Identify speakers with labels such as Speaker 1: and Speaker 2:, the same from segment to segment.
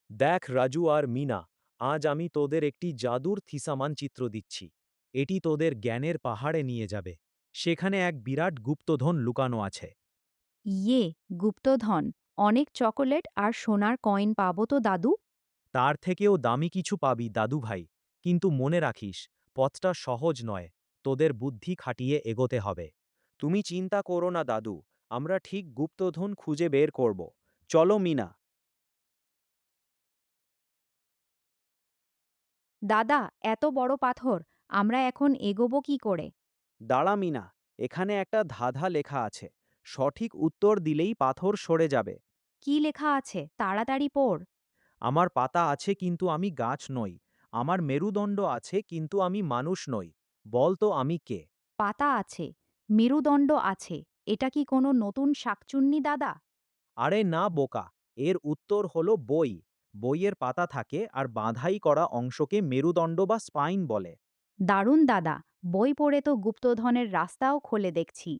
Speaker 1: দেখ রাজু আর মিনা, আজ আমি তোদের একটি জাদুর থিসা মানচিত্র দিচ্ছি। এটি তোদের জ্ঞানের পাহাড়ে নিয়ে যাবে। সেখানে এক বিরাট গুপ্তধন লুকানো আছে।
Speaker 2: ইয়ে, গুপ্তধন! অনেক চকোলেট আর সোনার কয়েন পাবো তো দাদু?
Speaker 1: তার থেকেও দামি কিছু পাবি দাদু ভাই। কিন্তু মনে রাখিস, পথটা সহজ নয়। তোদের বুদ্ধি খাটিয়ে এগোতে হবে। তুমি চিন্তা করো না দাদু, আমরা ঠিক গুপ্তধন খুঁজে বের করব। চলো মিনা।
Speaker 2: দাদা, এত বড় পাথর, আমরা এখন এগোবো কি করে?
Speaker 1: দাঁড়া মিনা, এখানে একটা ধাঁধা লেখা আছে। সঠিক উত্তর দিলেই পাথর সরে যাবে।
Speaker 2: কি লেখা আছে? তাড়াতাড়ি পড়।
Speaker 1: আমার পাতা আছে কিন্তু আমি গাছ নই। আমার মেরুদণ্ড আছে কিন্তু আমি মানুষ নই। বল তো আমি কে?
Speaker 2: পাতা আছে, মেরুদণ্ড আছে। এটা কি কোনো নতুন শাকচুন্নি দাদা?
Speaker 1: আরে না বোকা, এর উত্তর হলো বই। বইয়ের পাতা থাকে আর বাঁধাই করা অংশকে মেরুদণ্ড বা স্পাইন বলে।
Speaker 2: দারুণ দাদা, বই পড়ে তো গুপ্তধনের রাস্তাও খোলে দেখছি।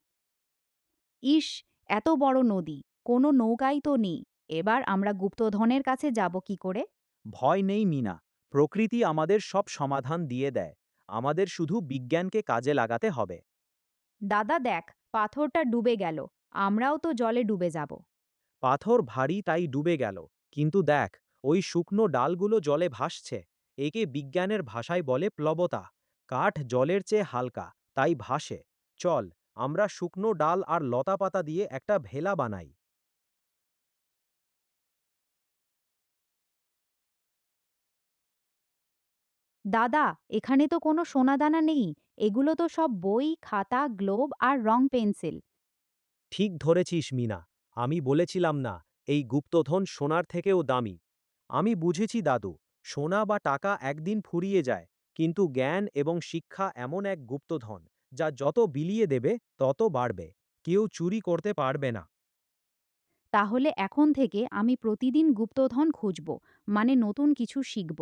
Speaker 2: ইস, এত বড় নদী, কোনো নৌকাই তো নেই। এবার আমরা গুপ্তধনের কাছে যাব কি করে?
Speaker 1: ভয় নেই মিনা, প্রকৃতি আমাদের সব সমাধান দিয়ে দেয়। আমাদের শুধু বিজ্ঞানকে কাজে লাগাতে হবে।
Speaker 2: দাদা দেখ, পাথরটা ডুবে গেল। আমরাও তো জলে ডুবে যাব।
Speaker 1: পাথর ভারী তাই ডুবে গেল। কিন্তু দেখ, ওই শুকনো ডালগুলো জলে ভাসছে। একে বিজ্ঞানের ভাষায় বলে প্লবতা। কাঠ জলের চেয়ে হালকা, তাই ভাসে। চল, আমরা শুকনো ডাল আর লতাপাতা দিয়ে একটা ভেলা বানাই।
Speaker 2: দাদা, এখানে তো কোনো সোনাদানা নেই। এগুলো তো সব বই, খাতা, গ্লোব আর রং পেন্সিল।
Speaker 1: ঠিক ধরেছিস মিনা, আমি বলেছিলাম না, এই গুপ্তধন সোনার থেকেও দামি। আমি বুঝেছি দাদু, সোনা বা টাকা একদিন ফুরিয়ে যায়, কিন্তু জ্ঞান এবং শিক্ষা এমন এক গুপ্তধন, যা যত বিলিয়ে দেবে তত বাড়বে। কেউ চুরি করতে পারবে না।
Speaker 2: তাহলে এখন থেকে আমি প্রতিদিন গুপ্তধন খুঁজব, মানে নতুন কিছু শিখব।